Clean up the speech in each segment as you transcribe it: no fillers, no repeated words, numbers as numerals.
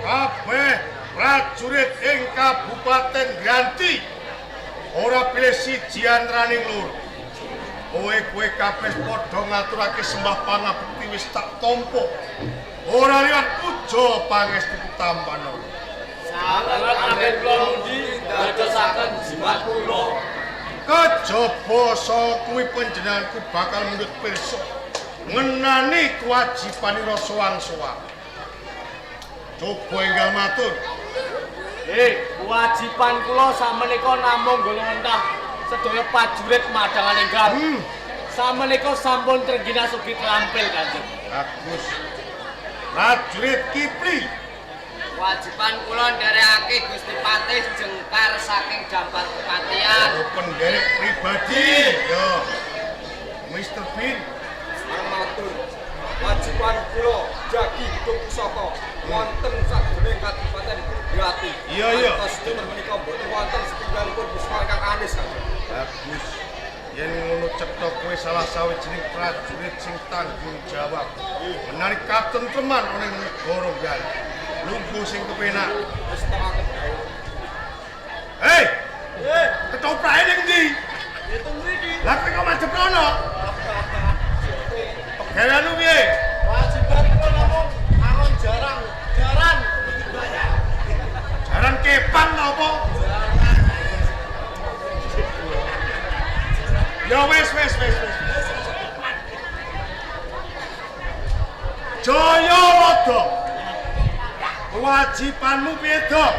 Kabeh prajurit ing Kabupaten Granti ora pilih siji antraning lur. Kowe kabeh padha ngaturake sembah pangabekti wis tak tampa. Ora liwat puja pangestu Tampana. Sanget anggen kula mundi dadosaken jimat kula. Kejaba saka kuwi panjenenganku bakal mundhut pirsa ngenani kewajibanira sowan-sowan. Coba enggal matur. Kewajiban kula samenika namung golongan entah sedaya prajurit madangan enggal. Samenika sampun trenggina sugi trampil Kanjeng. Bagus. Prajurit Kipli. Kewajiban kula nderekake Gusti Patih jengkar saking dampat kepatihan. Penderek pribadi. Yo. Mr. Bin. Matur. Kewajiban kula jagi hidup pusaka wonten sajroning Kadipaten Grati. Iya. Sedaya menika boten wonten setunggalipun pusaka ingkang anis. Bagus. Yen ngono cetha kowe salah sawijining prajurit sing tanggung jawab. Menarik katentreman ning negara Gal. Lungguh sing kepenak. Wis tekaken. Hei! Ketoprake ning ndi? Itu mriki. Lah kok madhep kono? Pegaweanmu piye? Kewajiban kula namung aron jaran. Jaran kepang apa? Ya wis. Jayawada. Kewajibanmu piye, Dok?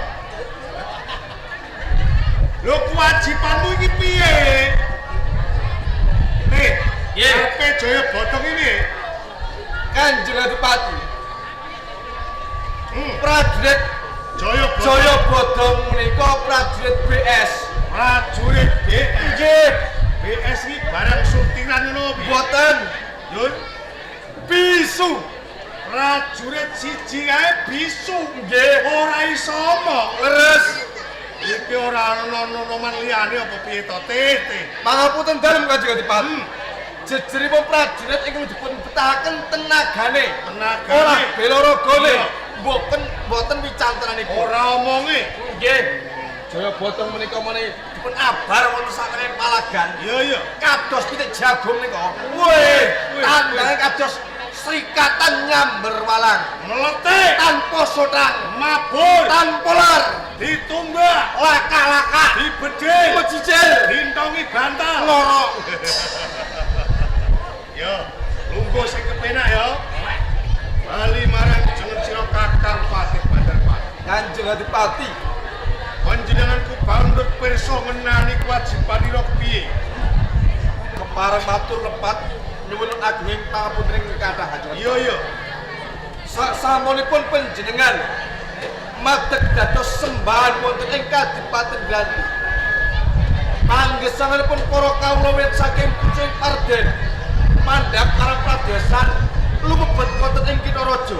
Lho kewajibanmu iki piye? Nih, Sampe Jayabada iki piye? Kanjeng Adipati. Prajurit Jayabada. Jayabada menika prajurit BS. Prajurit BS. Nggih, BS iki barang surtiran ngono piye? boten Yun, bisu. prajurit siji kae bisu. Nggih, Ora iso omong. leres. Iki ora ana nonoman liyane apa piye to, Tete? Pangapunten dalem Kanjeng Adipati. Jejeripun prajurit ingkang dipun betahaken tenagane. Tenagane. Ora bela ragane. Iya. Boten wicantranipun. Ora omonge. Nggih. Jayabada menika meneh dipun abar wonten saking Palagan. Iya, iya. Kados pitik jagung nika. Wih, tandange kados srikatan nyamber walang. Meletik, Tanpa sotang, mabur, tanpa lar, ditumbak, laka-laka, dibedil, mejijil, dintongi bantal. loro. Yo, lungguh sing kepenak yo. Bali marang jeneng sira Kakang Patih Bandarpati. Kanjeng Adipati, Panjenenganku bandut pirsa ngenani kewajibanira piye? kepareng matur lepat nyuwun ageng pangapunten kathah Kanjeng. Iya, iya. Sasampunipun panjenengan madeg dados sembahan wonten ing Kadipaten Granti. Panggesanganipun para kawula wit saking pucing Arden mandhap karang pradesan lumebet wonten ing Kitha Raja.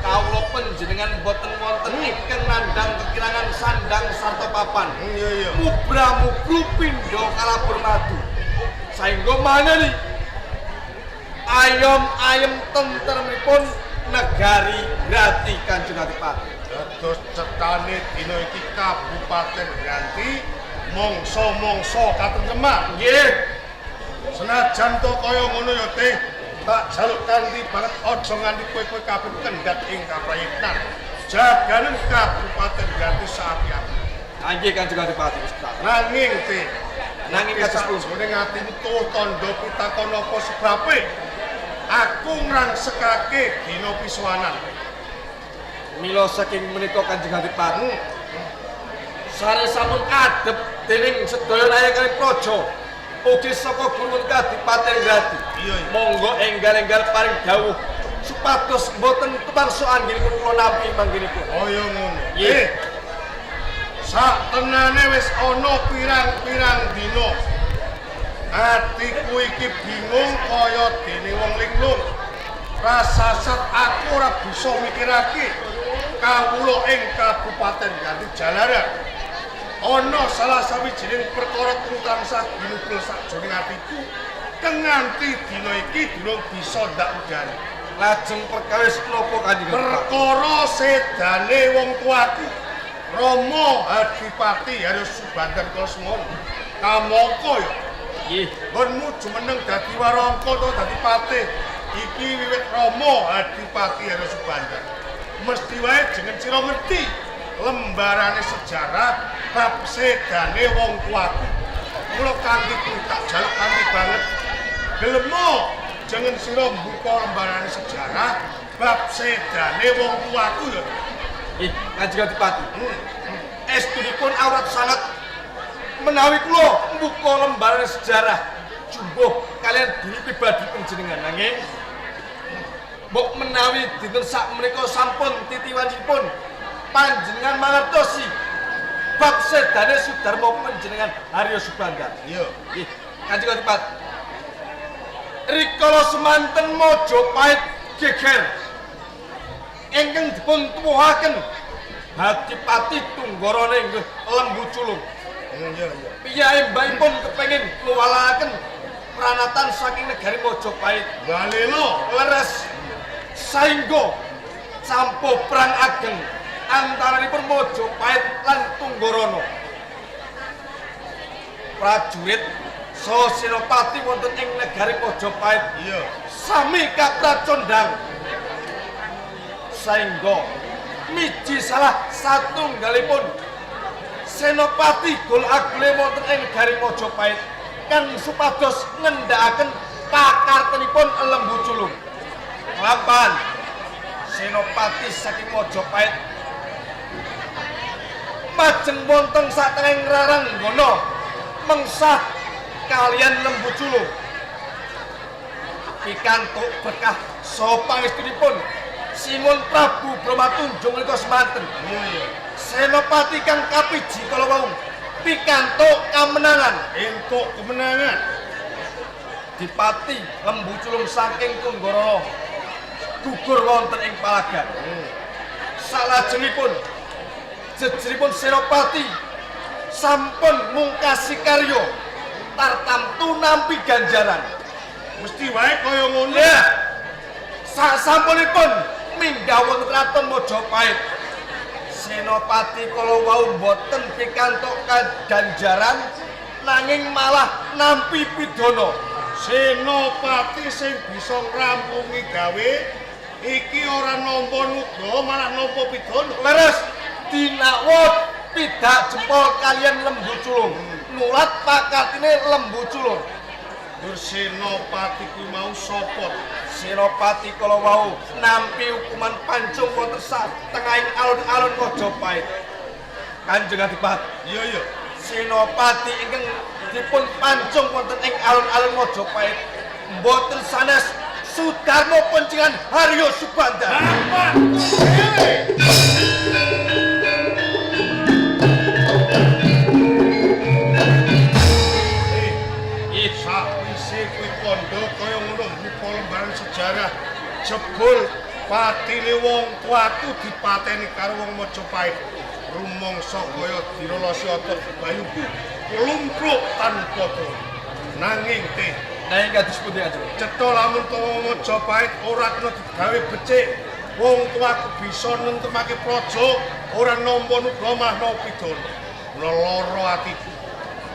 Kawula panjenengan boten wonten ingkang nandhang kekirangan sandang sarta papan. Iya, iya. Mubra-mubru pindha kalabur madu. Saengga manani ayem-ayem tentremipun negari Grati Kanjeng Adipati. Dados cetane dina iki Kabupaten Granti mangsa-mangsa katentreman. Nggih, Senajan to kaya ngono ya Teh, tak jaluk kanthi banget aja nganti kowe-kowe kabeh kendhat ing kaprayitnan. Jaganen Kabupaten Granti sapi-api. nggih Kanjeng Adipati wis tak. Nanging Teh, Nanging kados pundi? jane ngatimu tuh tandha pitakon apa sebabe? Aku ngrangsekake dina pisuwanan. Mila saking menika Kanjeng Adipati. Sare sampun adhep dening sedaya nayakan praja. Ugi saka Guru Kadipaten Grati. Iya, iya. Monggo enggal-enggal paring dawuh supados boten tepangsa anggilipun kula nampi manggenipun. Kaya ngono. Nggih. Sak tenane wis ana pirang-pirang dina. Atiku iki bingung kaya dene wong linglung. Rasasat aku ora bisa mikirake kawula ing Kabupaten Granti Jalaran. Ana salah sawijining perkara tansah ginugel sakjroning atiku kang nganti dina iki durung bisa ndak udani. Lajeng perkawis napa Kanjeng Adipati? Perkara sedane wong tuaku Rama Adipati harus Subandar Kosmon. Kamangka ya. Nggih. Ngonmu jumeneng dadi warangka to dadi patih. Iki wiwit Rama Adipati harus Subandar. Mesti wae jeneng sira ngerti lembarane sejarah bab sedane wong tuaku. Mula kanthi kuwi tak jaluk kanthi banget. Gelemo jeneng sira mbuka lembarane sejarah bab sedane wong tuaku ya. Nggih, Kanjeng Adipati. Estunipun awrat sangat menawi kula mbuka lembaran sejarah jumbuh kalian diri pribadi panjenengan nanging mbok menawi dinten sak menika sampun titiwanipun panjenengan mangertosi bab sedane Sudarma panjenengan Haryo Subandar. Iya. Nggih, Kanjeng Adipati. Rikala semanten Majapahit geger ingkang dipun tuwuhaken Adipati Tunggarane inggih Lembu Culung. Iya, iya. Piyai mbahipun kepengin nuwalaken pranatan saking negari Majapahit. Balelo Leres saengga campuh perang ageng antaranipun Majapahit lan Tunggarana. Prajurit saha senopati wonten ing negari Majapahit iya. sami kapracondhang saengga miji salah satunggalipun senopati gol-agole wonten ing negari Majapahit kan supados ngendhakaken pakartenipun Lembu Culung. sepisan Senopati saking Mojopahit majeng wonten satengahing rarang ngono mengsah kalian Lembu Culung pikantuk berkah saha pangestunipun Sinuwun Prabu Bromatunjung menika semanten. Senopati kang kapiji kala wau pikantuk kamenangan. Entuk kemenangan. Dipati Lembu Culung saking Kunggara gugur wonten ing palagan. Salajengipun jejeripun Senopati sampun mungkasi karya tartamtu nampi ganjaran. Mesti wae kaya ngono. Ya. Sasampunipun minggah wonten Kraton Mojopahit. Senopati kala wau boten pikantuk ganjaran nanging malah nampi pidana. Senopati sing bisa ngrampungi gawe iki ora nampa nuga malah nampa pidana. Leres dinawut pidak jempol kalian Lembu Culung. Nulat pakatine Lembu Culung. Dur Senopati kuwi mau sapa? Senopati kala wau nampi hukuman pancung wonten satengahing alun-alun Mojopahit. Kanjeng Adipati, Iya. Senopati ingkang dipun pancung wonten ing alun-alun Mojopahit mboten sanes Sudarmo Pencingan Haryo Subanda. Apa? Sakwise kuwi kandha kaya ngono buka lembaran sejarah jebul patine wong tuaku dipateni karo wong Mojopahit. Rumangsa kaya dirolosi otot bayuku lumpruk tanpa to. Nanging teh Nanging kados pundi Kanjeng? cetha lamun to Mojopahit ora kena digawe becik. Wong tuaku bisa nentemake praja ora nampa nuga mahna pidana. Mula lara atiku.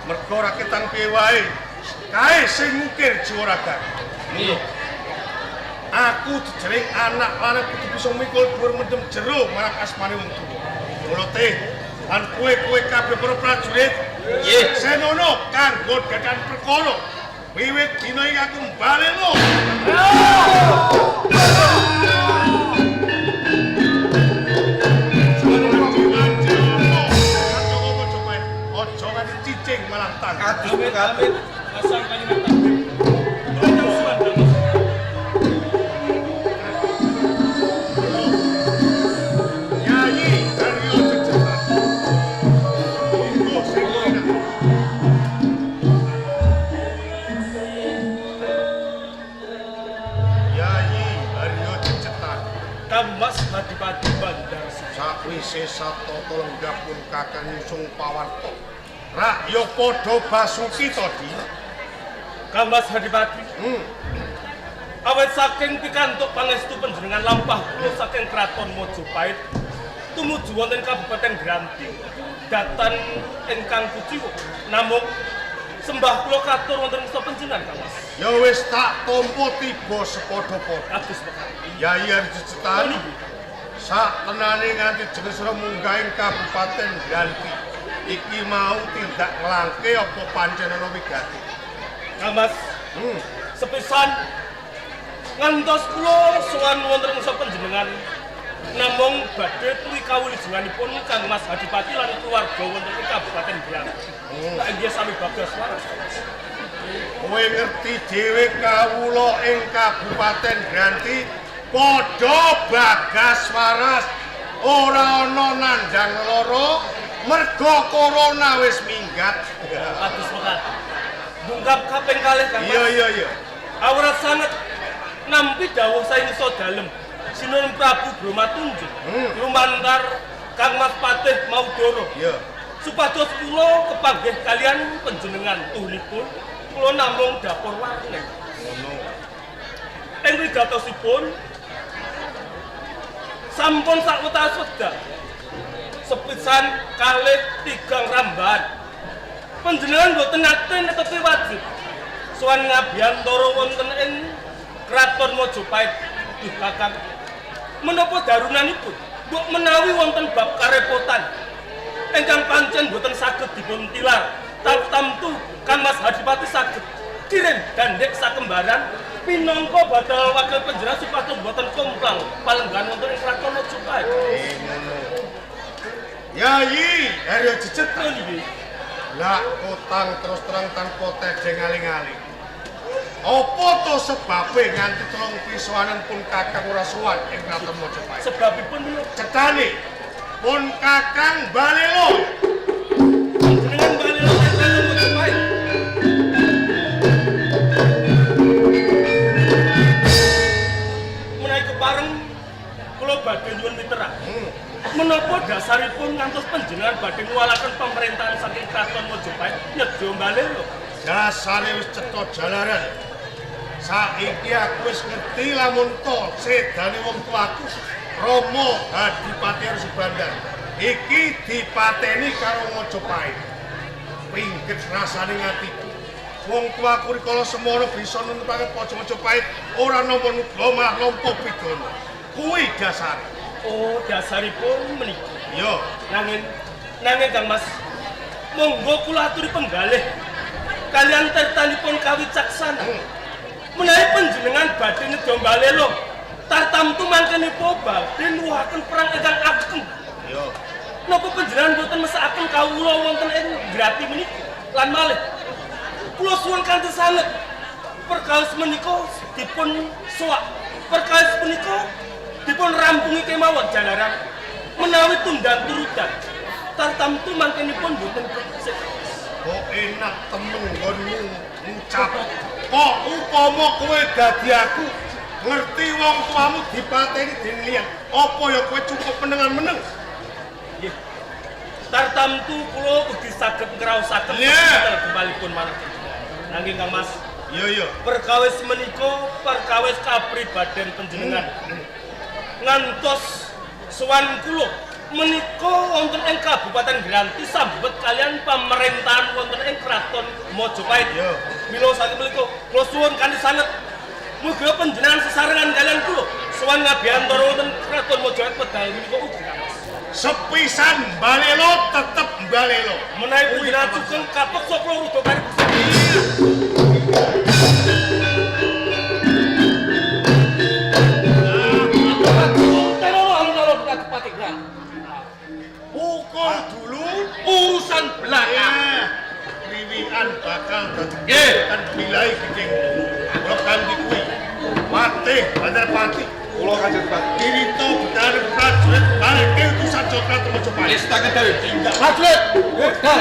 Mergo ora ketang piye wae. Kae sing ngukir jiwa raga. Iya. Aku dijering anak lanang kudu bisa mikul dhuwur mendem jero marang asmane wong tuwa. Mula teh lan kowe kabeh para prajurit Nggih. senono kanggo dadan perkara. Wiwit dina iki aku mbaleno. Ojo nganti cicing malah tang. Kados kalian Asal kalimat takbir. Kanjeng Sunan. Yayi Haryo Jejetar. Monggo sing enak. Yayi Haryo Jejetar. Kangmas Adipati Bandar Sakwise satata lenggah pun kakang nyusung pawarta. Rakya padha basuki to, Di. Kangmas Adipati. Awet saking pikantuk pangestu panjenengan lampah kula saking Kraton Mojopahit tumuju wonten Kabupaten Granthi datan ingkang kuciwa namung sembah kula katur wonten ing panjenengan Kangmas. Ya wis tak tampa tiba sepadha-padha. Kados mekaten. Yayi Haryo Jejetar. Sak tenane nganti jenesra munggah ing Kabupaten Granthi. Iki mau tindak nglangke apa pancen ana wigati. Kangmas, sepisan ngantos kula sowan wonten ing panjenengan namung badhe tuwi kawulijenganipun Kangmas Adipati lan keluarga wonten ing Kabupaten Granthi. Tak inggih sami Bagas waras. Kowe ngerti dhewe kawula ing Kabupaten Granthi padha Bagas waras ora ana nandhang lara merga corona wis minggat. Kados mekaten. Bungkap kaping kalih Kangmas. Iya. Awrat sanget nampi dawuh saengsa dalem Sinuwun Prabu Bromatunjung lumantar Kangmas Patih Maudara. Iya. Supados kula kepanggih kalian panjenengan tuhipun kula namung dapur warneng. Ngono. Ing wigatosipun sampun sakwetawis wedal sepisan kalih tigang rambahan. Panjenengan boten nate netepi wajib sowan ngabiyantara wonten ing Kraton Mojopahit. Duh Kakang, menapa darunanipun mbok menawi wonten bab karepotan ingkang pancen boten saged dipun tilar tamtu Kangmas Adipati saged kirim gandhek sakembaran pinangka badal wakil panjenengan supados boten kumplang palenggan wonten ing kraton Mojopahit. Yayi, Arya Jejet. Nggih. Lah utang terus terang tanpa tedeng aling-aling. Apa to sebabe nganti telung pisoanen pun Kakang ora sowan ing kraton Mojopahit? Sebabipun menapa? Cetane pun Kakang Balelo. Panjenengan bali ing kraton Mojopahit. Menawi bareng kula badhe nyuwun miterak. Menapa dasaripun ngantos panjenengan badhe nguwalaken pemerintahan saking kraton Mojopahit nedya Balelo? Dasare wis cetha jalaran. Saiki aku wis ngerti lamun to sedane wong tuaku Rama Adipati Arsubandar iki dipateni karo Mojopahit. Pinggit rasane ngatiku. Wong tuaku rikala semono bisa nuntutaken Paja Mojopahit ora nampa nuga malah nampa pidana. Kuwi dasare. Oh, dasaripun menika. Yo, Nanging Kang Mas, monggo kula aturi penggalih kalian tertanipun kawicaksana. Menawi panjenengan badhe nedya Balelo, tartamtu mangkenipun badhe nuwuhaken perang ingkang ageng. yo. Napa panjenengan boten mesakaken kawula wonten ing grati menika? Lan malih kula suwun kanthi sanget perkawis menika dipun suwak. Perkawis menika dipun rampungi kemawon jalaran menawi tundang turutan. Tartamtu mangkenipun boten becik. Kok enak temen nggonmu ngucap. Kok upama kowe dadi aku ngerti wong tuamu dipateni dening liyan. Apa ya kowe cukup menengan-meneng? Nggih. Tartamtu kula ugi saged ngraosaken Yeah. kemalipun manah. Nanging Kang Mas, Yo. perkawis menika perkawis kapribaden panjenengan. Ngantos sowan kula menika wonten ing Kabupaten Granti sambet kalian pemerintahan wonten ing Kraton Mojopahit. Yo. Mila saking menika kula suwun kanthi sanget muga panjenengan sesarengan kalian kula sowan ngabiyantara wonten Kraton Mojopahit wedal menika ugi Kang Mas. Sepisan Balelo tetep Balelo. Menawi panjenengan sugeng kapok sapa rudo kari Pukul dulu urusan belakang. Riwian bakal dadi Nggih. kan bilai gede. Kok kanthi kuwi. Patih Bandarpati Kula Kanjeng Adipati. Tirito Bedane prajurit balike utusan Jograt Mojopahit. Istaken dawuh. Tindak Prajurit, wedal.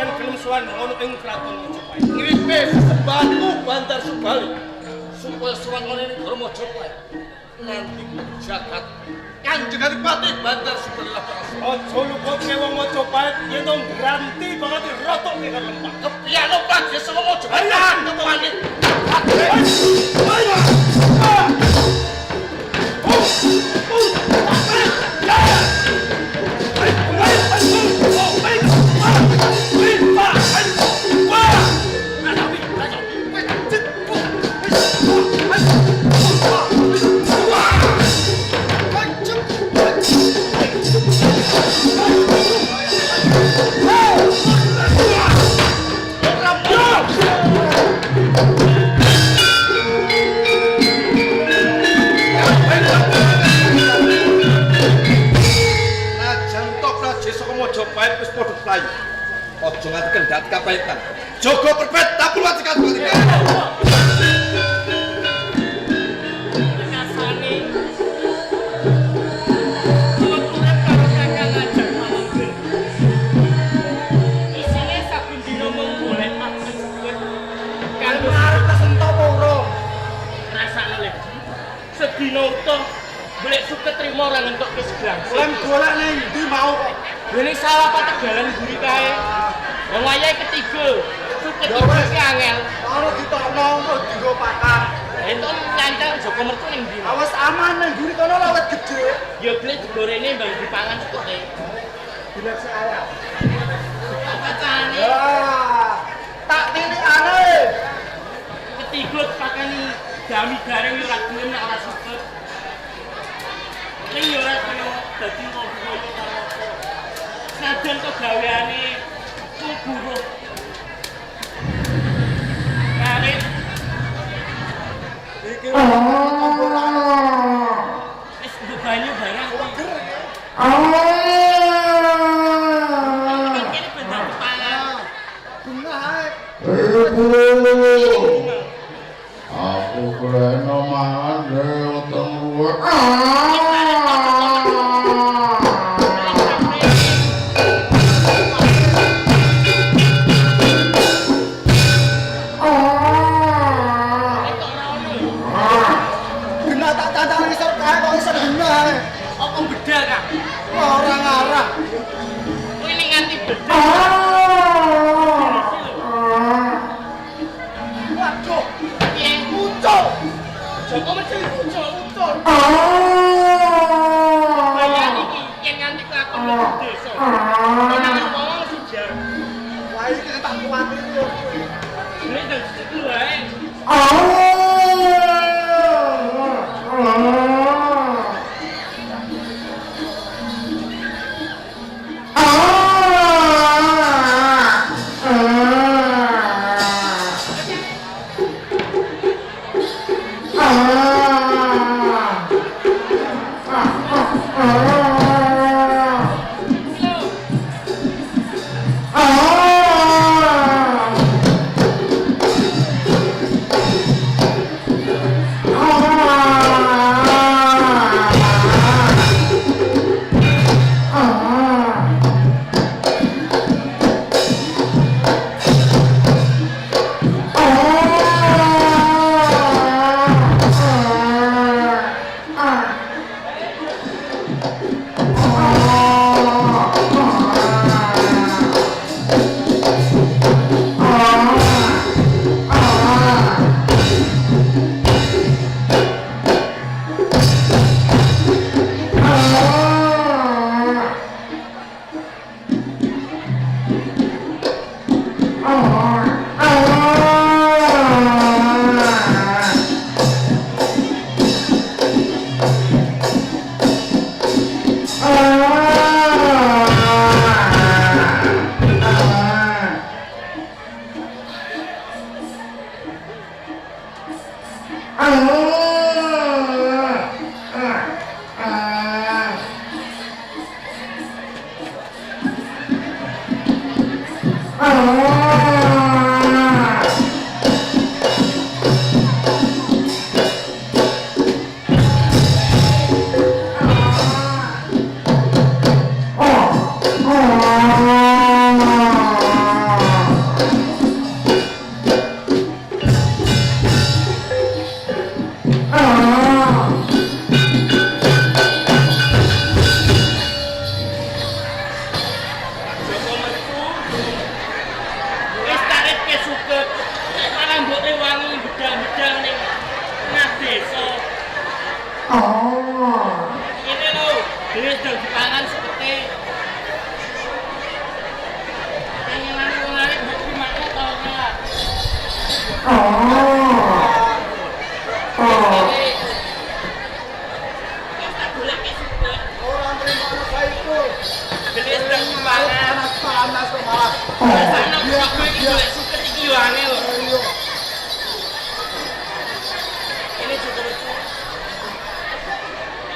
sampean gelem sowan ngono ing kraton Mojopahit. Ngripe sesembahanku Bantar Subali supaya sowan ngene ing Negara Mojopahit. Nanti jagat Kanjeng Adipati Bantar Subali Laksana. Aja lupake wong Mojopahit yen to ngranti banget rotoke kan lempah. Kepiano Praja saka Mojopahit ketuane. Mojopahit wis padha playu. Aja nganti kendhat kapahitan. Jaga perpet tapul wajikan balikan. Rasane urip karo kakang ajak malengger. Isine saben dina mung golek makan suwet. Kan arep kesentok apa urung? Rasane lek sedina utuh golek suket trimo ora ngentokke segrang. Lem golek ning ndi mau? Ini salah apa tegalan guri kae. Wong wayahe ketiga. Suket iki angel. Ora ditokno kok dienggo pakar. Entuk nyancang Joko Mertu ning ndi? Awas aman nang guri kono lawet gedhe. Ya blek digorene mbang dipangan sukete. Dilek saya. Pacane. Tak tilikane. Ketiga pakani dami garing ora gelem nek ora suket. Ning yo ora kaya dadi wong kaya karo apa. Saden kegaweane kuburuh. Karet Iki komporan. wis banyu barang iki. Iki bener pangan. Bunga ae. Aku kena mangan utang luar. Gena tak tantang isor kae kok isor gena ae. Apa bedal Kang? Ora ngarah. Kuwi ning nganti bedal. Waduh, Piye? muncul. Joko mesti muncul. Muncul. Bayar iki yen nganti kelakon mlebu desa. Ana wong sujar. Wah iki tak kuwatir yo. Nek dadi situ wae. Dhewe sedang dipangan sekete. Pengenan wong arek mbok dimakan ta ora? Orang terima saipul. Dhewe sedang dipangan. Panas kok malah. Biasane aku iki golek suket iki yo angel. Ini juga lucu.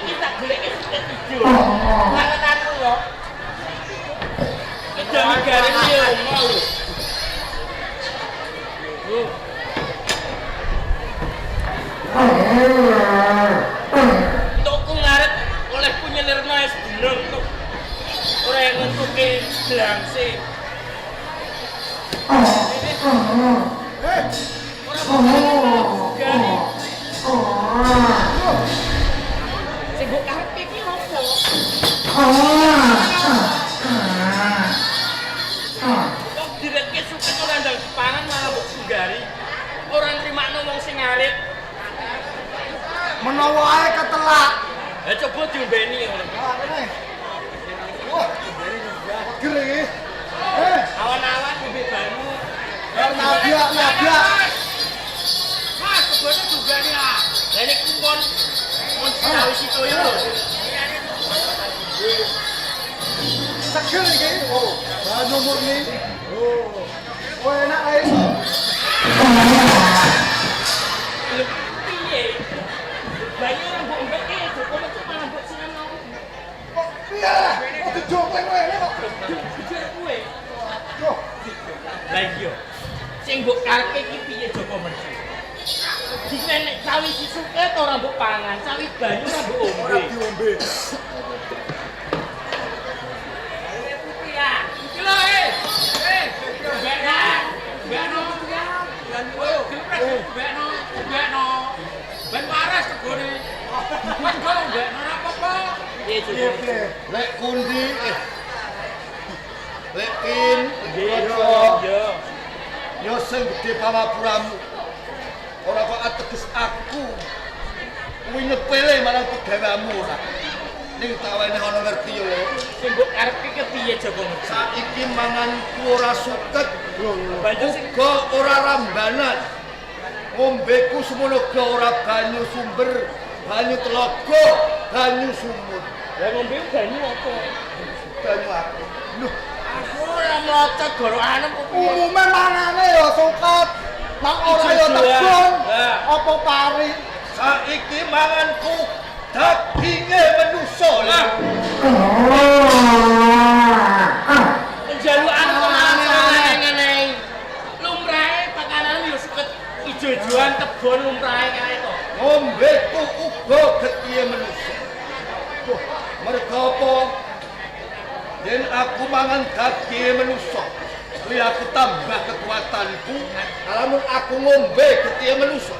Ini tak golek suket ijo. Mangan lho. Jangan garing yo mau. Toko ngarep oleh punyelirno es dino tok. Ora yang ngentuke glangse. Sing mbok karepe iki opo? Kok direke suket ora ndang dipangan malah mbok sunggari. Ora nrimakno wong sing arit. Menawa ae ketelak. Ha coba diombeni ngono. Ah, kene. Wah, seger iki. Awan-awan ngombe banyu. Nabrak. Mas, kebone juga nih lah. Lah ini kupon. Mun sawis itu ya lho. Seger iki. Oh, banyu murni. Oh. Oh, enak ae. Piye? Banyu ora mbok mbeke, Joko metu malah mbok singan aku. Kok piye lah? Kok dijokleng wae kok. Jujur kuwe. Loh, Lah iya. Sing mbok karepe iki piye Joko metu? Dikene nek sawi sisuke to ora mbok pangan, sawi banyu ora mbok ora ombe. diombe. Ayo putih ya. Iki lho Bekno. Bekno. Ben waras kebone. Wes go bekno ora apa-apa. Iya, Piye, piye? Lek kundi Lek tin Iya. yo sing gedhe pamapuramu. Ora kok ateges aku. Kuwi nyepele marang pegawamu ora. Ning tak wene ana ngerti yo. Sing mbok karepe ki piye Joko metu? Saiki manganku ora suket, Banyu sing uga ora rambanan. Ngombeku semono ga ora banyu sumber, banyu telaga, banyu sumur. Lah ngombe banyu apa? Banyu aku. Loh, Aku ora mlocot gorokanem kok piye? Umume mangane ya suket. Mak ora ya tegon. Apa pari? saiki manganku daginge manusa. Penjalukan kok malah ngene. Lumrahe pakanan yo suket ijo-ijoan kebon lumrahe kae to. Ngombeku uga getihe manusa. Duh, merga apa? Yen aku mangan daging manusa, kuwi aku tambah kekuatanku. Lamun aku ngombe getihe manusa,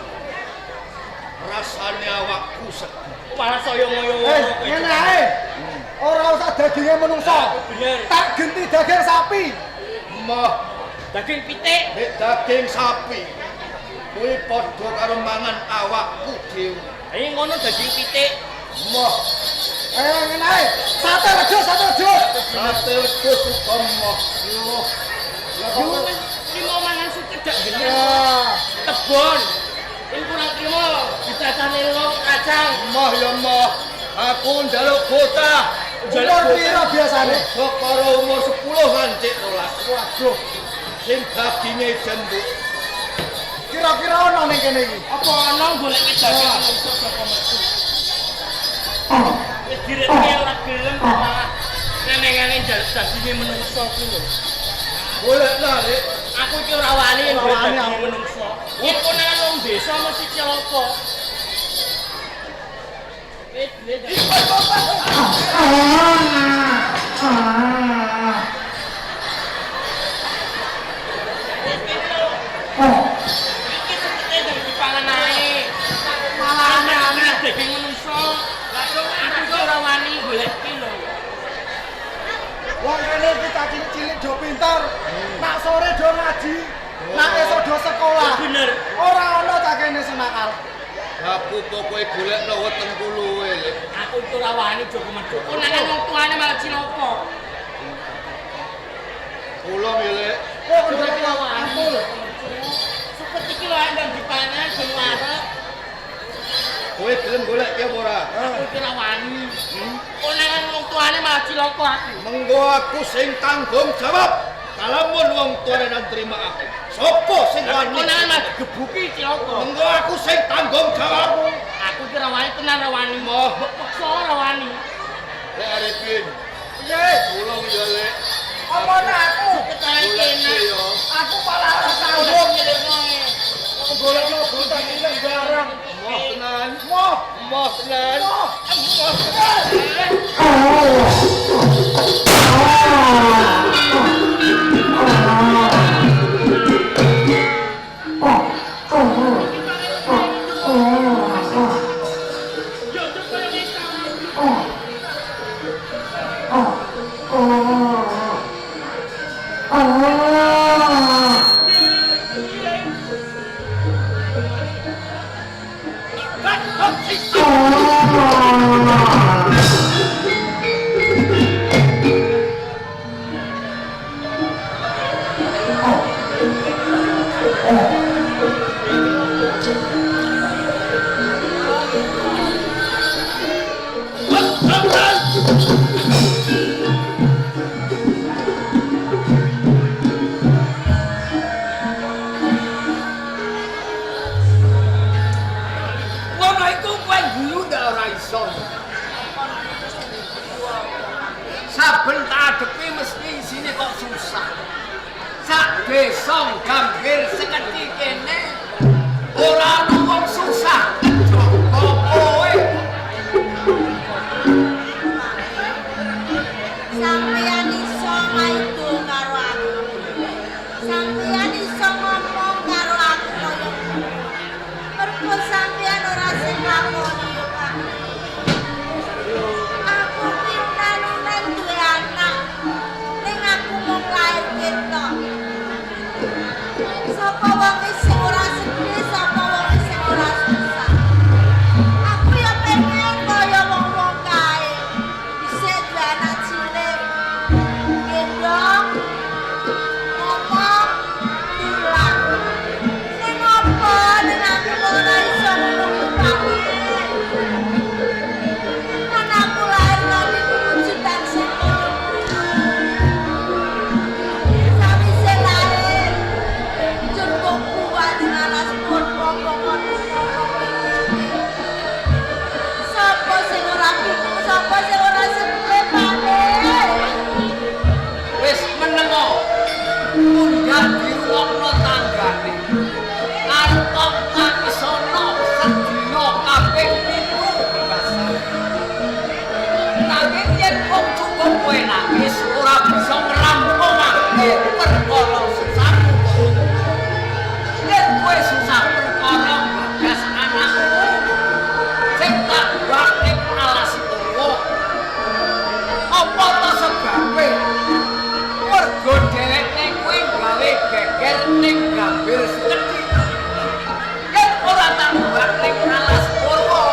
rasane awakku seger. Malah saya ngoyo ngono kowe. Ngene ae. Ora usah daginge menungso. Bener. Tak genti daging sapi. Mah, Daging pitik. nek daging sapi, kuwi padha karo mangan awakku dhewe. Ayo ngono daging pitik. Mah, Ngene ae. Sate wedhus, sate wedhus. sate wedhus uga mah. Loh, Yo limo mangan suket dak Ya. genah. Tebon. Ini kurang limo dicacah lilo kacang. mah ya mah. Aku njaluk bocah. Umur piro biasane? Kok karo umur 10 nganti 12. Waduh. Sing daginge jembuk. Kira-kira ono ning kene iki. Apa ana golek daging menungso sapa metu? Wis direke ora gelem malah ngeneng-ngeneng njaluk daginge menungso ku lho. Golek narik. Aku iki ora wani yen golek Ora wani daging aku. menungso. Yen konangan wong desa mesti celaka. Wis iki sekete dari dipangan ae. Malah aneh-aneh daging menungso. Lah kok aku kok ora wani golek iki lho. Wong kene iki cilik-cilik do pinter. Nak sore do ngaji. Nak esuk do sekolah. Bener. Ora ono tak kene sing nakal. Aku pokoke golekno weteng kuluwe, Lek. Aku itu rawani Joko Mergo. Konangan wong tuane malah cilaka. Kula ya, Lek. Kok udah rawani. Seperti iki lho ndang dipangan ben warek. Kowe gelem golek ya apa ora? Aku itu rawani. Konangan wong tuane malah cilaka aku. Mengko aku sing tanggung jawab. Kalamun wong tuane nang terima aku. Sopo sing wani? Konangan malah digebuki cilaka. Mengko aku sing tanggung jawab. Aku ki rawani tenan rawani. Mbok peksa rawani. Lek Arifin. Piye? Tulung ya, Lek. Apa aku ketahe kene? Aku malah ora tau nyelekno. Golekno gonta ilang barang. Moh tenan. Moh tenan. Ngono iku kowe guyu ndak ora iso. Saben tak adepi mesti isine kok susah. Sak desa gambir seketi kene ora ana wong susah. Joko kowe Sampeyan iso maido karo aku. Sampeyan iso ngomong karo aku kaya mergo sampeyan ora sing lakoni yo, Pak. Aku ki nang duwe anak. Ning aku mung lair ketok. Sapa wong sing ora sedih, sapa wong sing ora susah. Aku ya pengen kaya wong-wong kae. Bisa duwe anak cilik. Gendong, ngomong, bilang. Ning apa ning aku ora iso ngomong kan aku lahir nanti kewujudan sing koyo sawise lahir cukup kuat ning alas pokok-pokok sapa sing ora bingung sapa sing ora sedih maneh wis menengo. Munggah dirungokno tanggane. Arep kang isono sedina kaping 7 bebasane. Nanging yen wong cukup kowe nangis ora bisa ngrampungake perkara susahmu. Yen kowe susah perkara bagas anakmu sing tak bakne alas tuwa. Apa to sebabe? Mergo dheweke kowe gawe geger ning gambir seketi. Yen ora tak bakne alas purwa,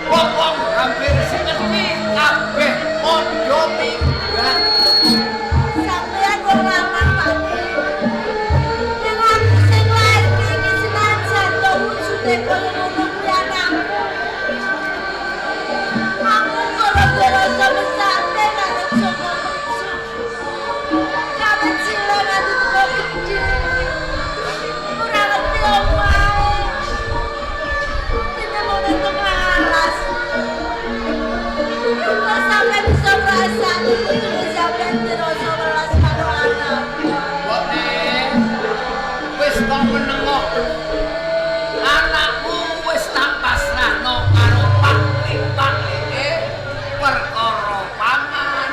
wong-wong gambir seketi kabeh padha minggat. sampeyan wong lanang Pak. Ning aku sing lahir iki senajan to wujude koyo ngono kuwi anakku. Aku gara-gara sebesarne karo Joko Mergo. Kawit cilik nganti tuwa gedhe. Ora ngerti omahe. Dene mau nang alas. Kok sampe bisa ngrasani kudune sampeyan dirasa welas karo anakku. Wote wis kok menengo. Anakmu wis tak pasrahno karo paklik-paklike perkara pangan,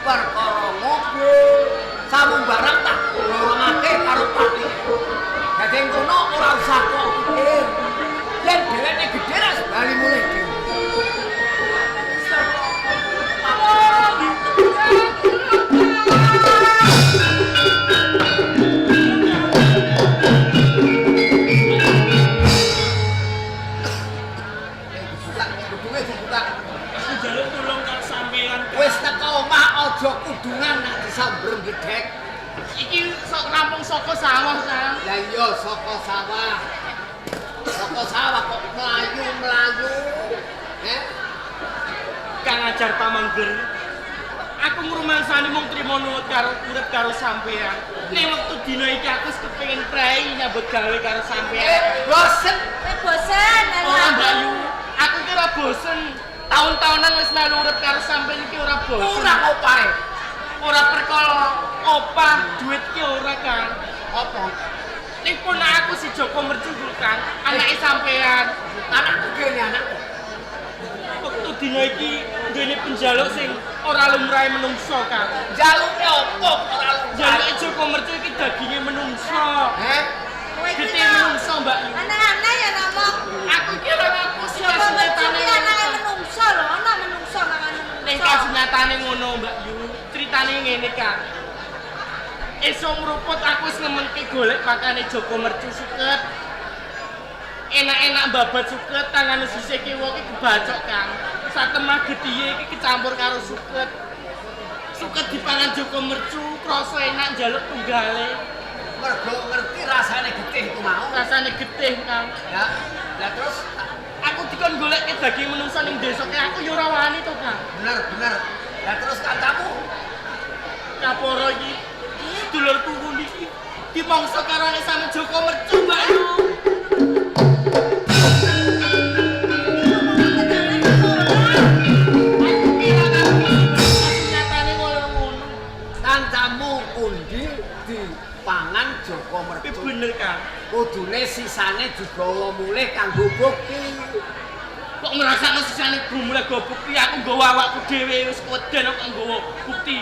perkara mobil, samu barang tak dorongake karo paklik. Dadi ngono ora usah kok pikir. Yen dheweke gedhe ras bali mulih dhewe. saka sawah, Kang. Lah iya saka sawah. Saka sawah kok mlayu-mlayu. Kang ajar pamangger. Aku ngrumangsani mung trimo nurut karo urip karo sampean. Ning wektu dina iki aku kepengin prei nyambut gawe karo sampean. Bosen. Bosen, Ora Mbak Yu, aku ki ora bosen. Tahun-tahunan wis melu urip karo sampean iki ora bosen. Ora opae. Ora perkara opah, duit ki ora, Kang. Apa? Ning pun aku si Joko Mercungkul, Kang, anake sampean. Anakku kene anakku. Wektu dina iki duwene penjaluk sing ora lumrahe menungso, Kang. Jaluke opo ora Jaluke Joko Mercu iki daginge menungso. Gede menungso, Mbak Yu. Anak-anak ya nama. Aku iki ora ngaku sih Coba kasunatane. bercuri anaknya menungso loh, anak menungso mangan Ning menungso. kasunatane ngono, Mbak Yu. Critane ngene, Kang. Esuk mruput aku wis nemenke golek pakane Joko Mercu suket. Enak-enak babat suket, tangan sisih kiwa iki kebacok, Kang. Satemah getihe iki kecampur karo suket. Suket dipangan Joko Mercu, krasa enak njaluk tunggale. mergo ngerti rasane getih iku mau. Rasane getih, Kang. Ya. Lah terus Aku dikon golek daging menungso ning desa ki aku ya ora wani to, Kang. bener. Lah terus kancamu Kaporo iki dulurku kuwi iki dimangsa karo nek same Joko Mercu, Mbak Yu. Aku kira nyatane ngono-ngono. kancamu undi dipangan Joko Tapi Mercu. bener, Kang. Kudune sisane digawa mulih kanggo bukti. Kok ngrasakno sisane gumule go bukti aku nggawa awakku dhewe wis keweden kok nggawa bukti.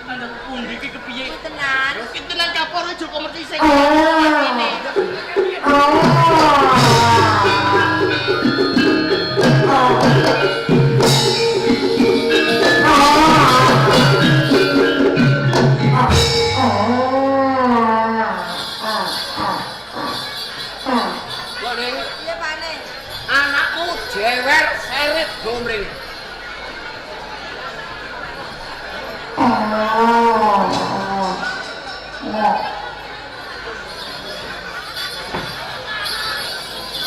Andang pundi iki kepiye? Tenan. Iki tenan kaporo Joko Mercu sing ngene. Kok ning Iya Pak Ning. anakmu jewer seret gomring.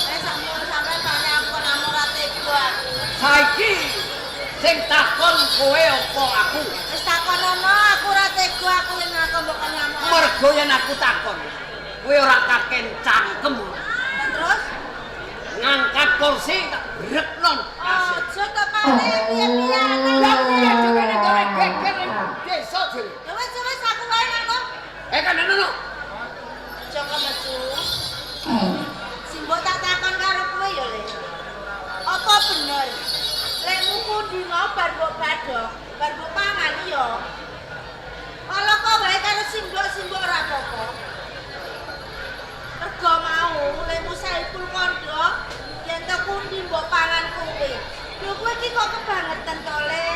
Sampai tanya aku nang ora tega. Saiki sing takon kowe apa aku? Wis takonono aku ora tega aku yen aku mbok ngamuk. Mergo yen aku takon, kowe ora kaken cangkem. Terus Ngangkat kursi tak breknon. aja to Pak Ning piye-piye Lah piye anak. jogene gawe geger ning desa dhewe. Ya wis aku wae nang. Kan ngono. Joko Mercu. Sing mbok tak takon karo kowe ya, Le. Apa bener? Lekmu kundi mau bar mbok badhok, bar mbok pangan ya. Kalau kok wae karo simbok ora apa-apa. Rego mau lekmu Saiful Kondo yen to kundi mbok pangan kowe. Lho kowe iki kok kebangetan to, Le.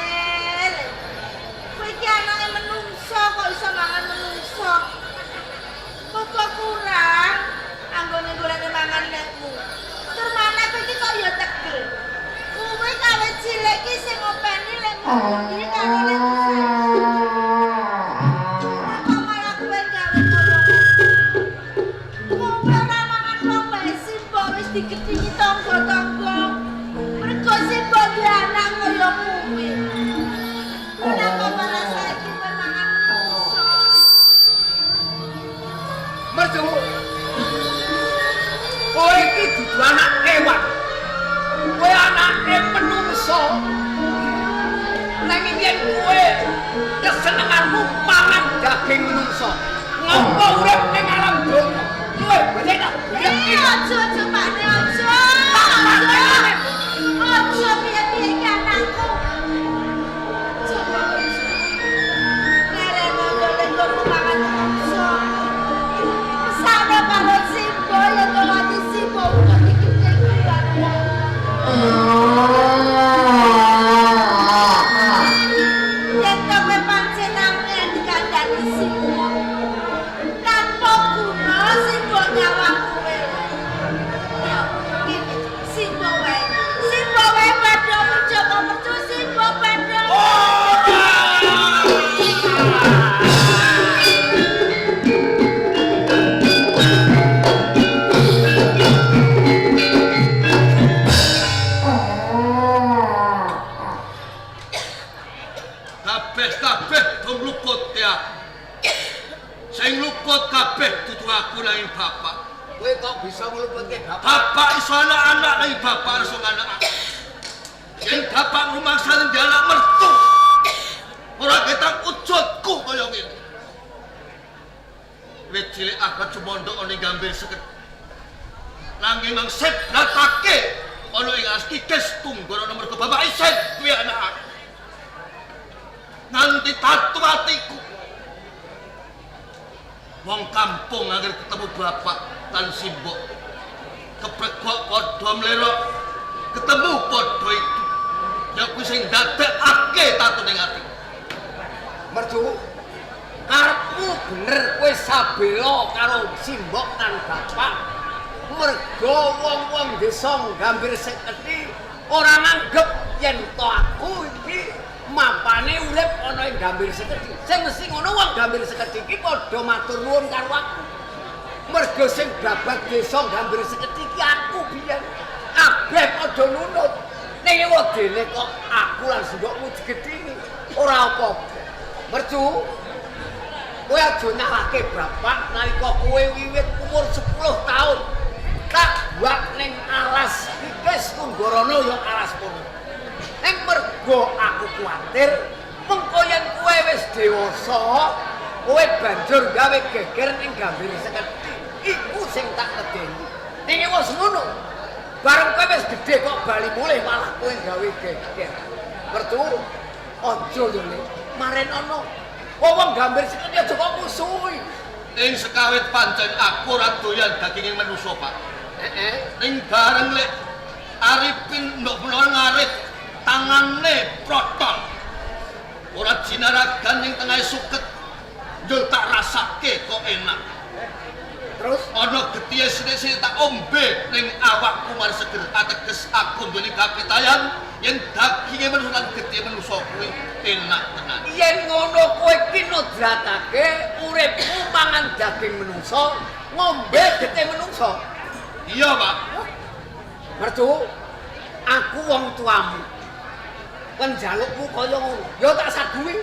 Kowe iki anake menungso kok iso mangan menungso. Kok kurang anggone golek mangan lekmu. Tur maneh kowe iki kok ya tegel. Kowe kawit cilik iki sing ngopeni lekmu kundi karo lekmu kok malah kowe gawe koyo kowe ora mangan wong bae simbok wis digedhingi tangga-tangga. Mergo simbok duwe anak koyo kowe. Kenapa malah saiki kowe mangan menungso? Mercu. Kowe iki dudu anak kewan. Kowe anake menungso. Nanging yen kowe kesenenganmu mangan daging menungso. Ngopo urip ning alam donya? Kowe bener tak? Aja Pak Ning aja. Aja piye-piye iki anakku. Coba lele golek gomu mangan menungso. Sana karo simbo ya to mati simbo udah dikit yen to kowe pancen nang dikandani simbo. Kan kabeh dudu aku nanging bapak. Kowe kok bisa ngluputke bapak? Bapak iso anak-anak nanging bapak iso anak. Yen bapak rumangsane anak mertu. Ora ketang ujudku kaya ngene. Wit cilik aku cumondok ning gambir seket. Nanging mang sebratake ana ing astikes tunggoro nomor ke bapak isen duwe anak. Nanti tatu atiku. Wong kampung agar ketemu bapak tan simbok kepregok padha mlerok ketemu padha itu ya kuwi sing dadekake tatu ning ati. Mertu, karepmu bener kowe sabela karo simbok lan bapak. Mergo wong-wong desa Gambir Seketi ora nganggep yen to aku iki mapane urip ana ing Gambir Seketi. Sing mesti ngono wong Gambir Seketi iki padha matur nuwun karo aku. Mergo sing babat desa Gambir Seketi iki aku biyen. Kabeh padha nunut. Ning wedene kok aku lan simbokmu digedhingi. Ora apa-apa. Mercu, kowe aja nyalahke bapak nalika kowe wiwit umur 10 tahun. Tak buat ning alas Ikes Tunggorono ya alas kono. Ning mergo aku kuwatir mengko yen kowe wis dewasa, kowe banjur gawe geger ning Gambir Seketi. Iku sing tak medeni. Ning wis ngono. Bareng kowe wis gedhe kok bali mulih malah kowe gawe geger. Mertu, aja yo Le, marenono. Wong Gambir Seketi aja kok musuhi. Ing sekawit pancen aku ora doyan daging manusa, Pak. Ning bareng lek Arifin ndok menawa ngarit tangane protol. Ora jinaragan ning tengah suket. Yo tak rasake kok enak. Terus Ana getihe sithik-sithik tak ombe ning awakku mar seger ateges aku duweni kapitayan yen daginge manusa lan getihe manusa kuwi enak tenan. yen ngono kowe iki nudratake uripmu mangan daging menungso, ngombe getih menungso. Iya, Pak. Mertu, aku wong tuamu. Penjalukmu kaya ngono, ya tak saguhi.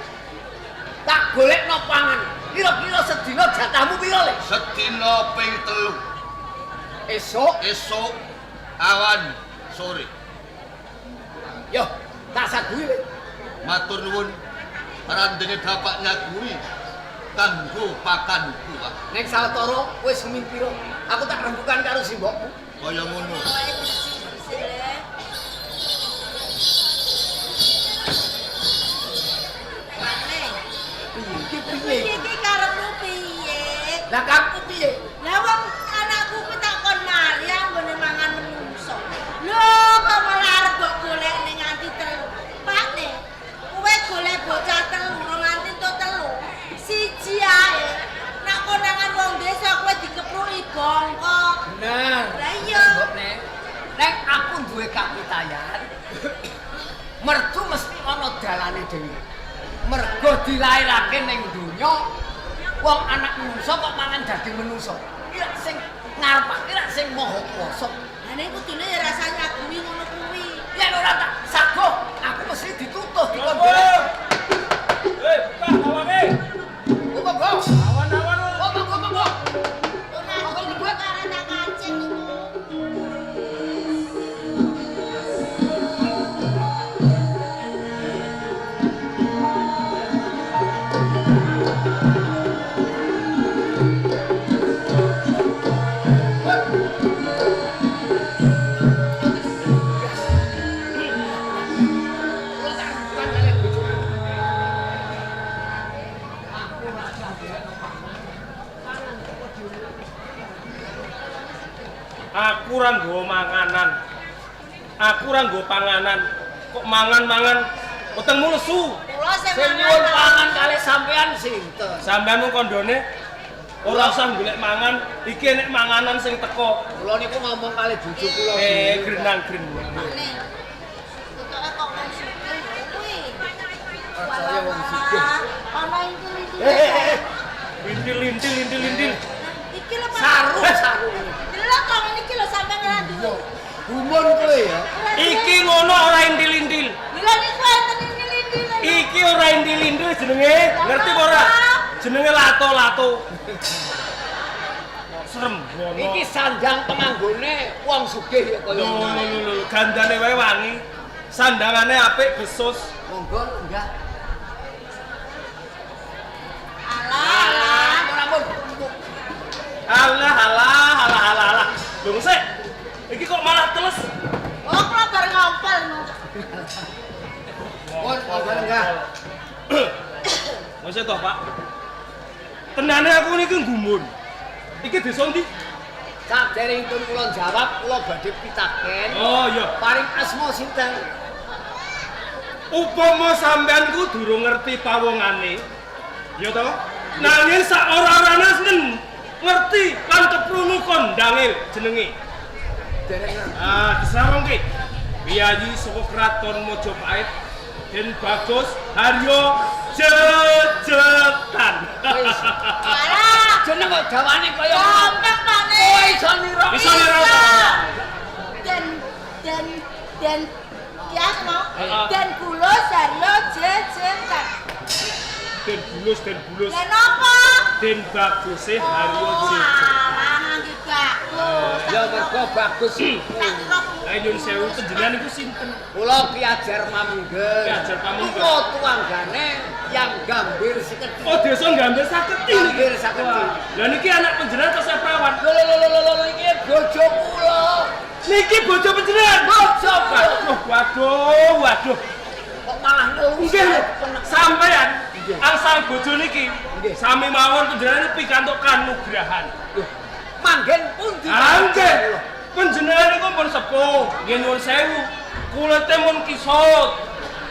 Tak golekno pangan. Kira-kira sedina jatahmu pira, Le? Sedina ping 3. Esuk, Awan sore. yo tak saguhi, Le. Matur nuwun parandene bapak nyaguri kanggo pakanku, Pak. Nek sawetara wis seming pira, aku tak rembukan karo simbokmu. Kaya ngono. Piye? Iki karepmu piye? Lah kamu piye? Lah wong anakku ki tak kon mari anggone mangan menungso. Lho, kok malah arep mbok golek ning nganti telu. Pak Ne, kowe golek bocah telu nganti entuk telu. Siji ae. Nek konangan wong desa kowe dikepruki bongkok. Bener. Lah iya. Nek aku duwe kapitayan, mertu mesti ana dalane dhewe. Mergo dilairake ning donya, wong anak menungso kok mangan daging menungso. Iya sing ngarepake ra sing maha kuwasa. Lah nek kudune ya rasane agumi ngono kuwi. Yen ora tak sago, aku mesti ditutuh dikon. Buka awane. Monggo. Awan-awan. Monggo. Ora aku dibuat karena kancing iku. Aku ora nggo manganan. Aku ora nggo panganan. Kok mangan-mangan wetengmu lesu. Kula sing Sing nyuwun pangan kalih sampean sinten? Sampeyan mung kondone ora usah golek mangan, iki enek manganan sing teko. Kula niku ngomong kalih bojo kula. Grenang-grenang. Nih. Tutuke kok wong sugih kuwi. Saya wong sugih. Ana intil-intil. Lintil. Iki lho Pak. Saru. Delok kok ngene iki lho sampeyan ora duwe. Gumun kowe ya. Iki ngono ora intil-intil. Lha niku enten intil-intil. Iki ora intil-intil jenenge, ngerti apa ora? Jenenge lato-lato. Srembono. Iki sandang penganggone wong sugih ya kaya ngono. Lho, gandane wae wangi. Sandangane apik besus. Monggo enggak. Alah. Ora pun. Alah. Lho sik. Iki kok malah teles. Oh, kula bar ngompol no. Monggo enggak. Wis toh, Pak. Tenane aku niki gumun. Iki desa ndi? Saderengipun kula jawab, kula badhe pitaken. Oh iya. Paring asma sinten? Upama sampean ku durung ngerti pawongane. Ya toh? Nanging sak ora-orane seneng ngerti lan keprungu kondange jenenge. Dereng. Disrawongke. Biyayi saka kraton Mojopait Den Bagus Haryo Jejetan. Alah. Jeneng kok dawane kaya Gompek pane. Oh, iso nira. Iso nira. Dan kias no. Dan kula Saryo jejetan. Den bulus. Lah napa? Den Bagus Haryo Jejetan. Alah nggih bagus. Ya mergo bagus. Lah nyun sewu panjenengan iku sinten? Kula Ki Ajar Pamunggen. Ki Ajar Pamunggen. Kula tuanggane yang gambir seketi. Oh, desa Gambir Saketi niki. Gambir Saketi. Lah niki anak panjenengan tasih prawan. Lho iki bojo kula. Niki bojo panjenengan. Bojo kula. Waduh. Kok malah ngeluh. Nggih, sampean angsal bojo niki. Nggih. Sami mawon panjenengan pikantuk kanugrahan. Manggen pundi? Nggih. Panjenengan niku pun sepuh, nggih nyuwun sewu. Kulite mun kisut.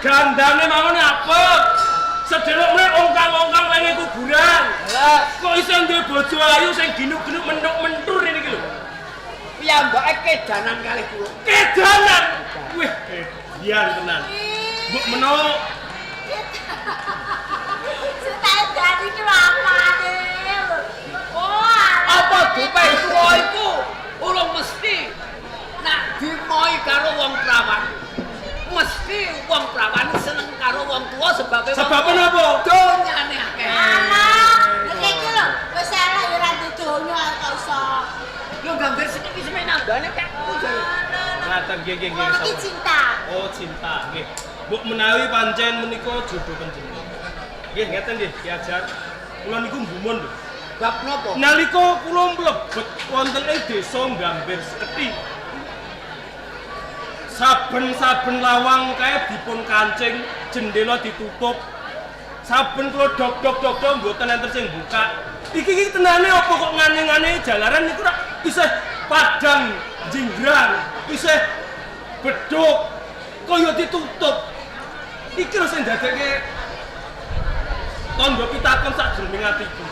Gandane mawon apik. Sedelok meneh ongkang-ongkang lengi kuburan. Lah, Kok iso duwe bojo ayu sing ginuk-ginuk mentuk-mentur niki lho. piyambake kedanan kalih kula. Kedanan. Wih, kedian tenan. Mbok menawa Setan iki apane? Oh, Apa dupe tuwa iku urung mesti nak dimoi karo wong prawan. Mesti wong prawan seneng karo wong tuwa sebab napa? Donyane akeh. alah. Iki lho, wis salah ya ora donya kok iso. Lho gambir seketi semen nambane kek jare. Ngaten nggih. Iki cinta. Oh, cinta. Nggih. Mbok menawi pancen menika jodoh panjenengan. Nggih, ngeten nggih, Ki Ajar. Kula niku gumun lho. Bab napa? Nalika kula mlebet wonten ing desa Gambir Seketi. Saben-saben lawang kae dipun kancing, jendela ditutup. Saben kula dok mboten enten sing buka. Iki tenane apa kok ngane-ngane jalaran niku rak isih padang jinggrang, isih bedhug kaya ditutup. Iki lho sing dadekke tandha pitakon sajroning atiku.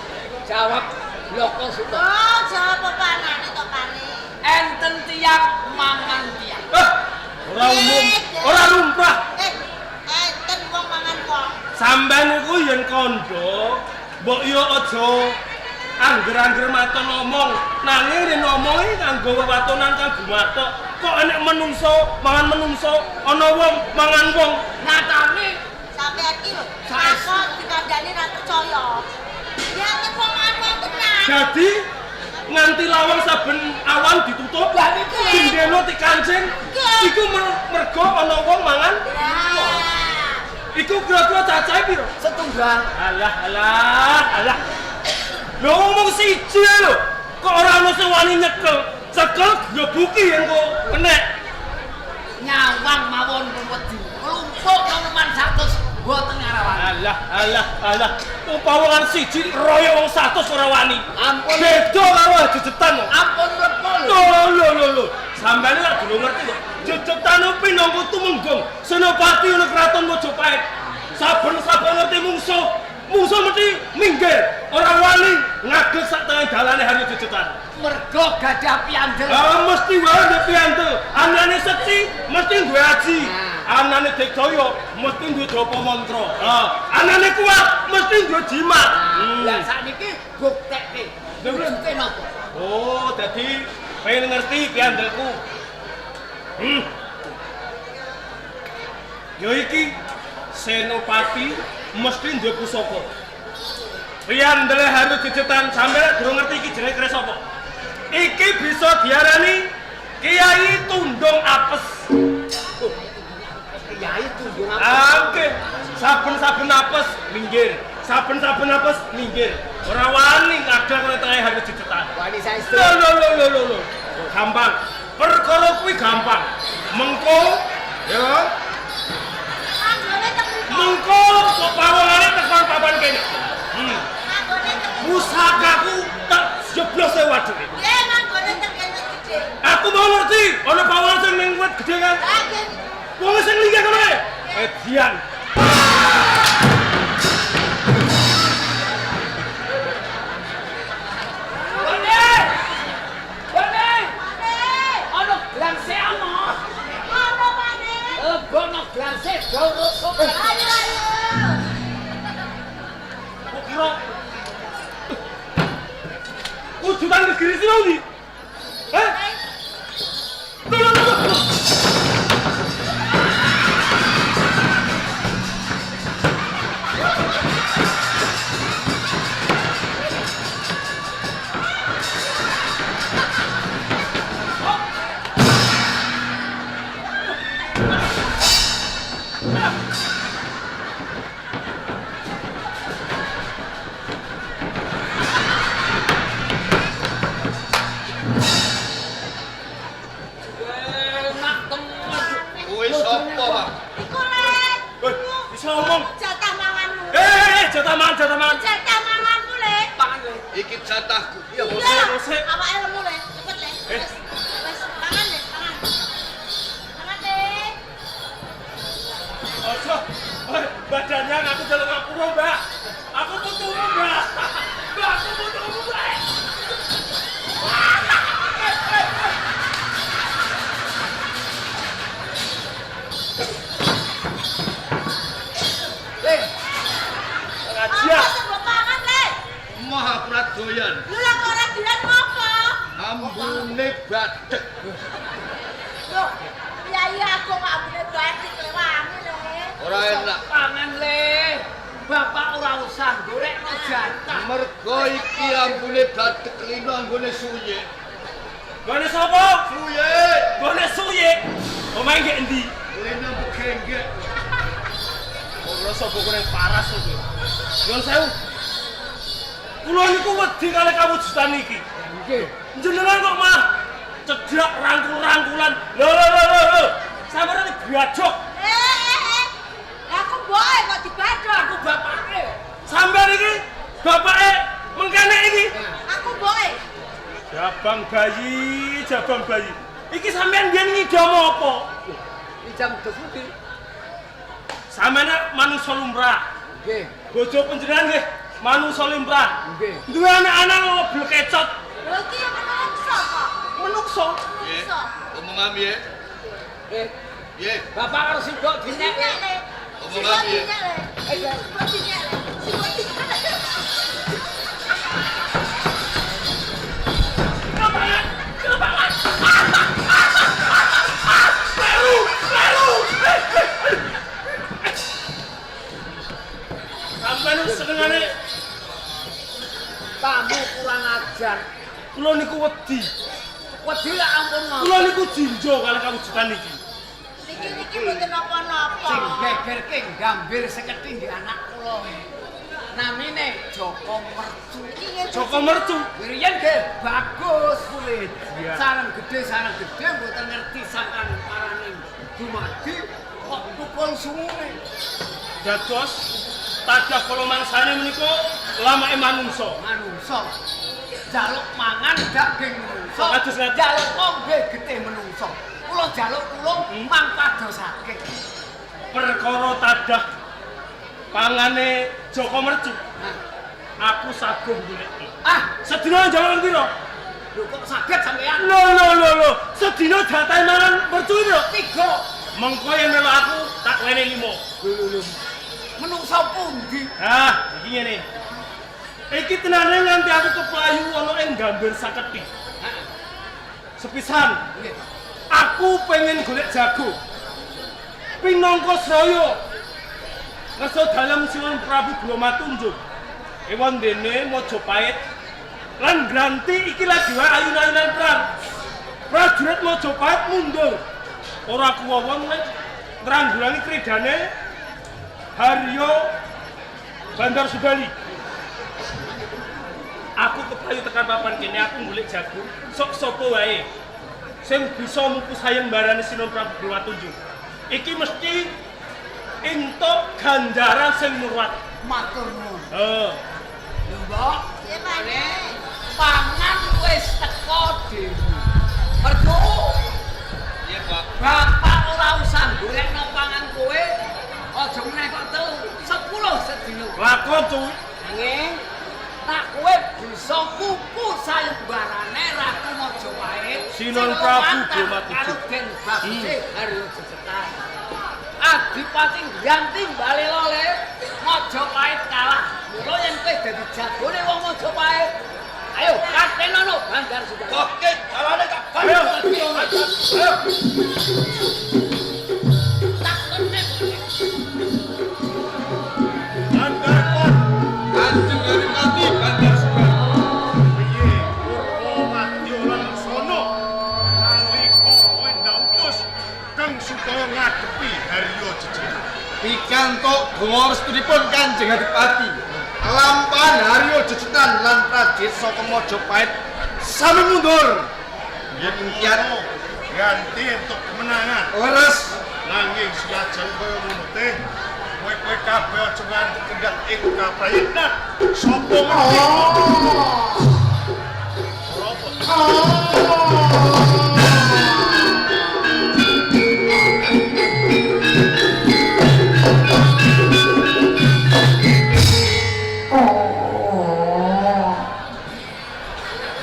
Jawab Loko Suto. Oh, jawab panane to pane. Enten tiyang mangan tiyang. Ora umum, ora lumrah. Ten wong mangan wong. Sampeyan niku yen kandha, mbok yo aja angger-angger maton ngomong. Nanging yen ngomongi kanggo wewatonan kang gumathok. Kok enek menungso mangan menungso, ana wong mangan wong. Nyatane Sampeyan iki lho, aku dikandani ra percaya. Ya ten wong mangan wong tenan. Jadi nganti lawang saben awan ditutup, Lah niku jendela dikancing, iku mergo ana wong mangan. Lah. Iku kira-kira cacahe piro? setunggal. Alah. Lho ngomong siji lho. Kok ora ono sing wani nyekel. Cekel gebuki engko kenek. Nyawang mawon wedi. Klumpuk noman 100 mboten ngarawan. Alah. Pawongan siji royo wong 100 ora wani. Ampun. Beda karo jejetan kok. Ampun repol. Lho. Sampeyan lak durung ngerti kok. Jejetan pinangka tumenggong Senopati ana kraton Mojopait. Saben-saben ngerti mungsuh mesti minggir. Ora wani ngagel sak tengah dalane Haryo Jejetan. Mergo gadah piandel. Mesti wae ndek piantel. Anane sekti mesti duwe aji. Anane Degdaya mesti duwe Japa Mantra. Anane kuat mesti duwe jimat. Lah sakniki buktekke. Bukti napa? Oh, dadi pengen ngerti piandelku. Yo iki Senopati mesti duwe pusaka. Piandele Haryo Jejetan sampe durung ngerti iki jenenge kres apa? bisa diarani Kiai Tundung Apes. Kiai Tundung Apes. Oke, saben-saben apes minggir. Saben-saben apes minggir. Ora wani kadang ora tengah harus dicetak. Wani saestu. Lho. Gampang. Perkara kuwi gampang. Mengko ya. Manggone teng mriko. Mengko kok pawangane tekan papan kene. Manggone teng mriko. Pusakaku tak jeblos e waduhe. Nggih, manggone teng kene gede. Aku mau ngerti, ana pawang sing ning wit gedhe kan. Lah nggih. Wong sing linggih kono ae. Edian. Ono glanse ana. Ono maneh. Bono glanse dorok. Ayo. Kok kira wujudan negeri sih mau di? Hah? Loh. Enak temen. Kowe sapa, Pak? Iku Le. Bisa ngomong. Jatah manganmu. Jatah mangan. Jatah manganmu Le. Pangan le. Iki jatahku. Iya. Bosek. Awake lemu Le. Cepet Le. Wes. Mangan Le, mangan. Mangan Le. Ojo. Badannya aku jaluk aku Mbak. Aku butuh Mbak. Mbak, aku butuh Mbak. Le. Ngajian. Apa sing mbok mangan Le? Emoh aku ora doyan. Lu lah kok ora dilan ngopo? Ambune badhek. Loh, iya aku kok ambune batik Le wangi Le. Ora enak. Pangan le. Bapak ora usah gorekno jatah. Mergo iki ambune badhek lino anggone suye. Gone sapa? Suye. Gone suye. Omahe nggih endi? Lino bekengge. Ora sapa kene paras kowe. Nyuwun sewu. Kula niku wedi kalih kawujudan iki. Nggih. Jenengan kok mah cedak rangkul-rangkulan. Lho. Sampeyan diadok. Aku boe kok dibadok. Aku bapake. Sampeyan iki bapake mengkene iki. Aku boe. Jabang bayi. Iki sampeyan biyen ngidam apa? Ijam desuti. Sampeyan manungsa lumrah. Nggih. Bojo panjenengan nggih manungsa lumrah. Nggih. Duwe anak-anak ngobrol kecot. Lho iki ya menungso kok. Menungso. Ye. Menungso. Omongam ye. Ye. Bapak harus sibuk dinek Dinyek Le. Omongan piye? Dinyek Le. Sibuk dinyek Le. Sibuk dinyek Le. Sampeyan senengane kamu kurang ajar. kula niku wedi. Wedi lah ampun ngono. Kula niku jinjo kalih kawujudan iki. Niki mboten napa-napa. Sing gegerke gambir sekethi di anak kula. Namine Joko Mercu. Iki nggih Joko Mercu. Wirian ge bagus kulit. Iya. Sarang gede mboten ngerti sampean parane dumadi kok tukul sumune. Dados tadah kula mangsane menika lamake manungsa. Manungsa jaluk mangan daging menungso. Kados ngeten. Jaluk ngombe getih menungso. Kula jaluk tulung mangpadosake. Perkara tadah pangane Joko Mercu. Nah, Aku saguh goleki. Sedina jaman piro? lho kok saged sampean? Lho. Sedina jatahe mangan Mercu piro? 3. Mengko yen melu aku tak wene 5. Lho. Menungso pundi? Iki ngene. Iki tenane nganti aku keplayu ana ing gambir sakethi. Heeh. Sepisan Nggih. aku pengen golek jago. Pinangka Sraya. Ngeso dalem Sinuwun Prabu Bromatunjuk. Ewan dene Majapahit Lan Granti iki lagi wae ayun-ayunan perang. Prajurit Majapahit mundur. Ora kuwon nek ngranggulangi kridane Haryo Bandar Subali. Aku kepayu tekan papan kene aku golek jago. Sok sapa wae sing bisa mupu sayembarane Sinon Prabu Dewatunjung. Iki mesti entuk ganjaran sing murwat. Matur nuwun. Mbok, Piye, Pak? pangan wis teko dhewe. Mergo Iya, Pak. bapak ora usah golekno pangan kowe. Aja meneh kok telu 10 sedina. Lakon cuy. Nanging tak kowe bisa kuku sayembarane Ratu Majapahit. Sinon sing Prabu lumantar Dewatunjung. karo Den Baguse Haryo Jejetan. Adipati Granti bali lole Majapahit kalah. Mula yen kowe dadi jagone wong Majapahit. Ayo katenono Bandar Subali. Oke, jalane Kak. Ayo. Ayo. Tak kene. Anggarkon Kanjeng Adipati Bandar Subali. piye Purwomadya lan Sono nalika kowe ndautus kang supaya ngadepi Haryo Jejetan. Pikantuk donga restunipun Kanjeng Adipati. Lampahan Haryo Jejetan lan prajurit saka Majapahit sami mundur. Yen kiat ganti untuk kemenangan. leres Nanging senajan kaya ngono teh, kowe kabeh aja nganti kendhat ing kaprayitnan. Sapa ngerti? Ora apa.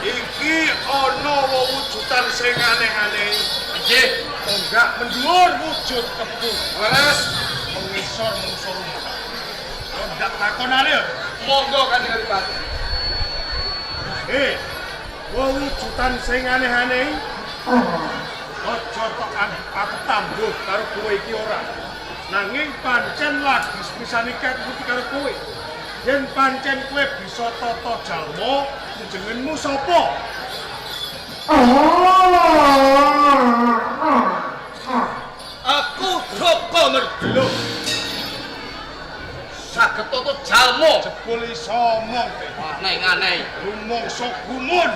Iki ana wewujudan sing aneh-aneh. nggih Enggak mendur wujud kebu. leres Mengisor mungsur rumah. Ndak takonane ya. monggo Kanjeng Adipati. Wewujudan sing aneh-aneh. Aja tok aku tambuh karo kowe iki ora. Nanging pancen lagi sepisane putih karo kowe. Yen pancen kowe bisa tata jalma, jenengmu sapa? Aku Joko Mergelo. Saged tata jalma. Jebul iso omong teh. Aneh-aneh. Rumangsa gumun.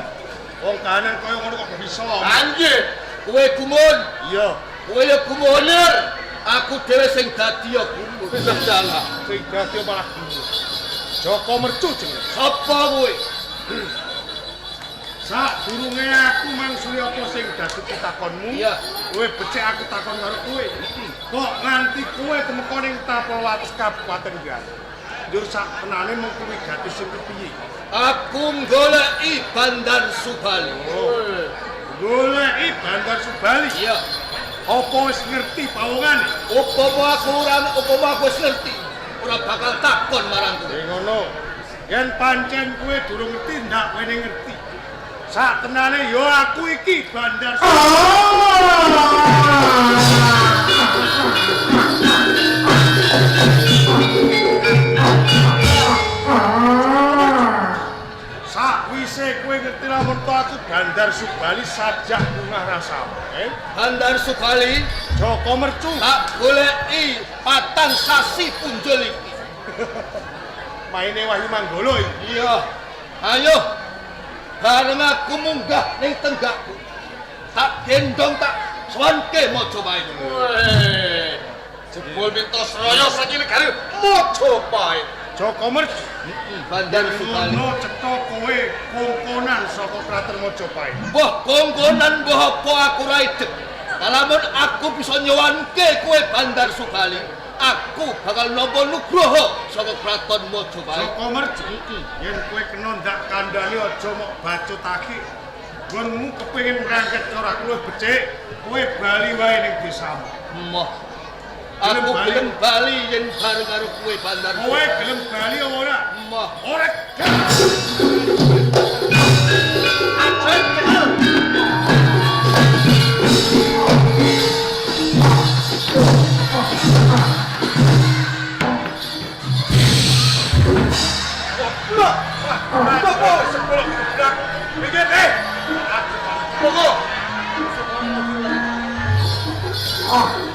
Wong kahanan kaya ngono kok bisa. Anjir, kowe gumun. Iya, Kowe ya gumuner. Aku dhewe sing dadi ya gumun. Dalah. sing dadi malah gumun. Joko Mercu jenenge. Sapa kowe? Sadurunge aku mangsuli apa sing dadi pitakonmu? Iya. Kowe becik aku takon karo kowe. Kok nganti kowe temeka ning Tapolwates Kabupaten Gresik. Njur sakpenane mung kuwi gadis sing kepiye? Aku goleki Bandar Subali. Goleki Bandar Subali. Iya. Apa wis ngerti pawongane? Upama aku wis ngerti, ora bakal takon marang kowe. Ngono. Yen pancen kowe durung ngerti, ndak kowe ngerti. Saktenane ya aku iki Bandar Sakwise kowe ngerti lamun to aku Bandar Subali sajak bungah rasamu, Bandar Subali Joko Mercu. tak goleki patang sasi punjul iki. Maine Wahyu Manggolo iki. Iya. Ayo. Bareng aku munggah ning tenggakku. Tak gendong tak sowanke Majapahit. Weh. Jebul mitos royo saiki negari Majapahit. Joko Mercu. Bandar Subali. Ngono cetha kowe kongkonan saka Kraton Majapahit. Mbah kongkonan mbah apa aku ra idep. Kalamun aku bisa nyowanke kowe Bandar Subali, aku bakal nampa nugroho saka Kraton Majapahit. Joko Mercu. Yen kowe kena ndak kandhani aja mok bacutake. Gonmu kepengin ngangkat ora luwih becik, kowe bali wae ning desamu. Moh. Aku gelem bali yen bareng karo kowe Bandar. Kowe gelem bali apa ora? Moh. Ora. Sebelum Ah!